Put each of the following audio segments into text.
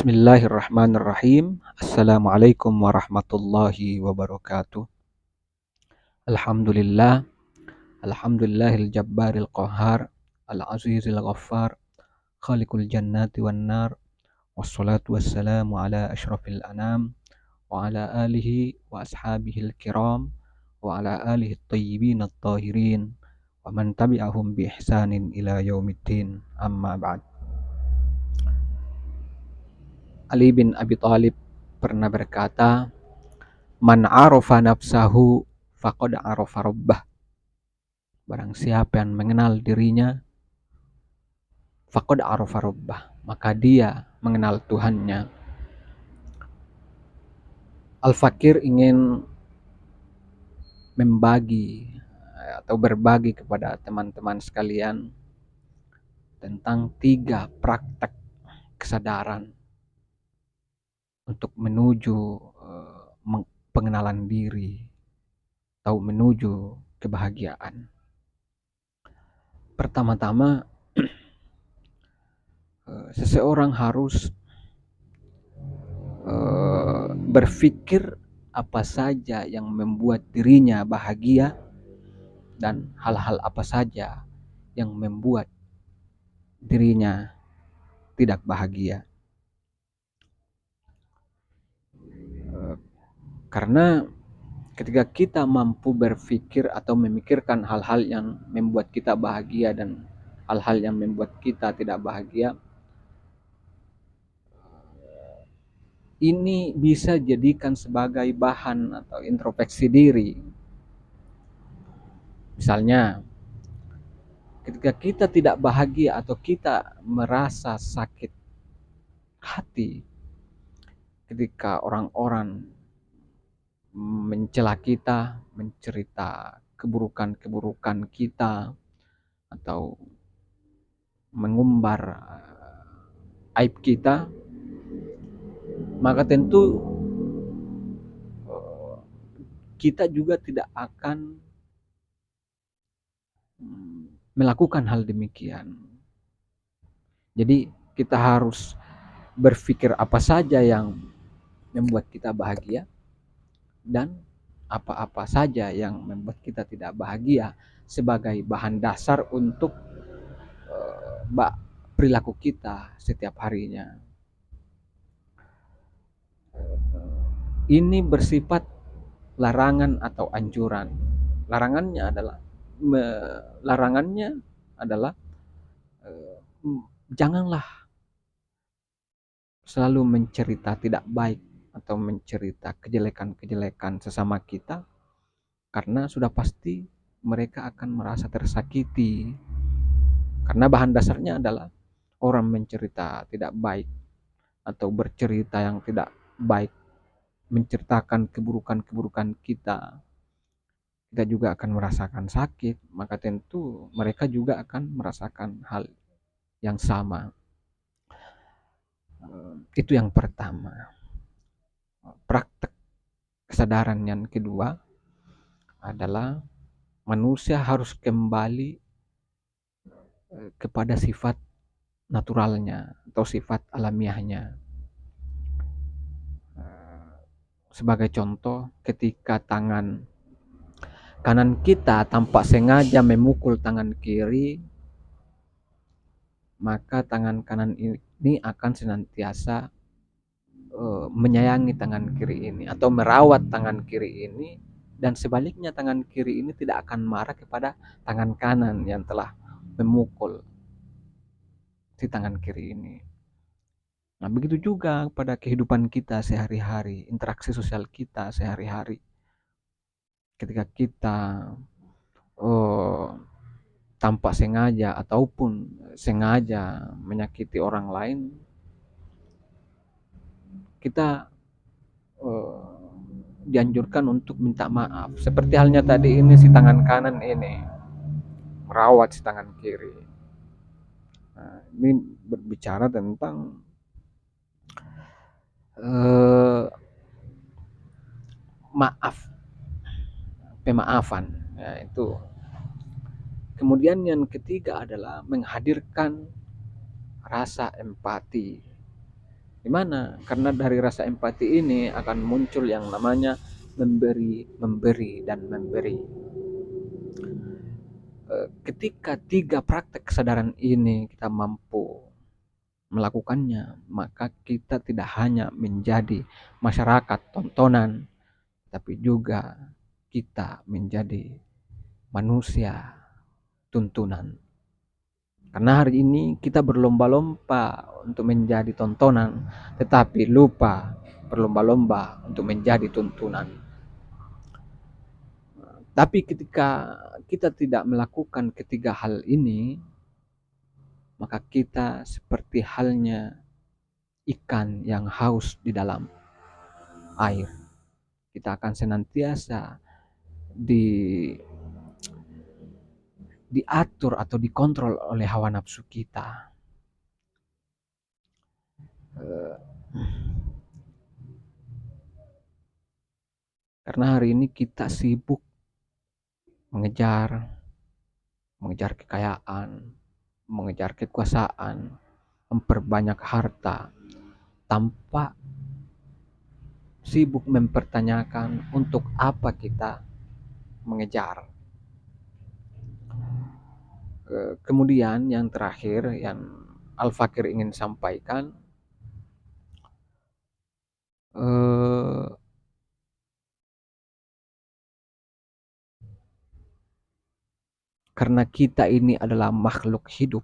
Bismillahirrahmanirrahim. Assalamualaikum warahmatullahi wabarakatuh. Alhamdulillah, alhamdulillahil jabbaril qahar, al-azizil ghaffar, khaliqul jannati wan nar, wassalatu wassalamu ala asyrafil anam, wa ala alihi wa ashabihil kiram, wa ala alihi tayyibin at-tahirin, wa man tabi'ahum bi ihsanin ila yaumiddin, amma ba'd. Ali bin Abi Thalib pernah berkata, "Man arafa nafsahu faqad arafa rabbah." Barang siapa yang mengenal dirinya, faqad arafa rabbah, maka dia mengenal Tuhannya. Al-Fakir ingin membagi atau berbagi kepada teman-teman sekalian tentang 3 praktek kesadaran untuk menuju pengenalan diri atau menuju kebahagiaan. Pertama-tama, seseorang harus berpikir apa saja yang membuat dirinya bahagia dan hal-hal apa saja yang membuat dirinya tidak bahagia. Karena ketika kita mampu berpikir atau memikirkan hal-hal yang membuat kita bahagia dan hal-hal yang membuat kita tidak bahagia, ini bisa jadikan sebagai bahan atau introspeksi diri. Misalnya, ketika kita tidak bahagia atau kita merasa sakit hati ketika orang-orang mencela kita, mencerita keburukan-keburukan kita, atau mengumbar aib kita, maka tentu kita juga tidak akan melakukan hal demikian. Jadi kita harus berpikir apa saja yang membuat kita bahagia dan apa-apa saja yang membuat kita tidak bahagia sebagai bahan dasar untuk perilaku kita setiap harinya. Ini bersifat larangan atau anjuran. Larangannya adalah janganlah selalu mencerita tidak baik atau mencerita kejelekan-kejelekan sesama kita, karena sudah pasti mereka akan merasa tersakiti. Karena bahan dasarnya adalah orang mencerita tidak baik atau bercerita yang tidak baik, menceritakan keburukan-keburukan kita juga akan merasakan sakit, maka tentu mereka juga akan merasakan hal yang sama. Itu yang pertama. Praktek kesadaran yang kedua adalah manusia harus kembali kepada sifat naturalnya atau sifat alamiahnya. Sebagai contoh, ketika tangan kanan kita tanpa sengaja memukul tangan kiri, maka tangan kanan ini akan senantiasa menyayangi tangan kiri ini atau merawat tangan kiri ini, dan sebaliknya tangan kiri ini tidak akan marah kepada tangan kanan yang telah memukul si tangan kiri ini. Nah, begitu juga pada kehidupan kita sehari-hari, interaksi sosial kita sehari-hari. Ketika kita tanpa sengaja ataupun sengaja menyakiti orang lain, kita dianjurkan untuk minta maaf. Seperti halnya tadi ini, si tangan kanan ini merawat si tangan kiri. Nah, ini berbicara tentang maaf, pemaafan. Ya, itu. Kemudian yang ketiga adalah menghadirkan rasa empati. Gimana? Karena dari rasa empati ini akan muncul yang namanya memberi, memberi, dan memberi. Ketika 3 praktek kesadaran ini kita mampu melakukannya, maka kita tidak hanya menjadi masyarakat tontonan, tapi juga kita menjadi manusia tuntunan. Karena hari ini kita berlomba-lomba untuk menjadi tontonan, tetapi lupa berlomba-lomba untuk menjadi tuntunan. Tapi ketika kita tidak melakukan ketiga hal ini, maka kita seperti halnya ikan yang haus di dalam air. Kita akan senantiasa diatur atau dikontrol oleh hawa nafsu kita. Karena hari ini kita sibuk mengejar kekayaan, mengejar kekuasaan, memperbanyak harta, tanpa sibuk mempertanyakan untuk apa kita mengejar. Kemudian yang terakhir yang Al-Fakir ingin sampaikan, karena kita ini adalah makhluk hidup,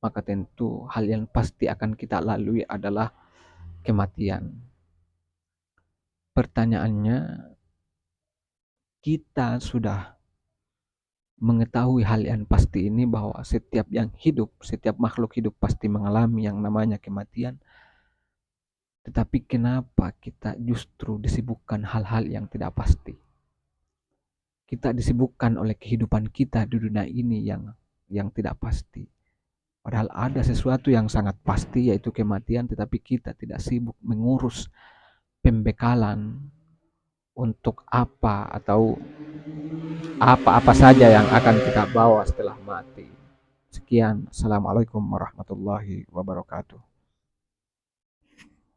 maka tentu hal yang pasti akan kita lalui adalah kematian. Pertanyaannya, kita sudah mengetahui hal yang pasti ini bahwa setiap yang hidup, setiap makhluk hidup pasti mengalami yang namanya kematian. Tetapi kenapa kita justru disibukkan hal-hal yang tidak pasti? Kita disibukkan oleh kehidupan kita di dunia ini yang tidak pasti. Padahal ada sesuatu yang sangat pasti, yaitu kematian, tetapi kita tidak sibuk mengurus pembekalan untuk apa atau apa-apa saja yang akan kita bawa setelah mati. Sekian, Assalamualaikum warahmatullahi wabarakatuh.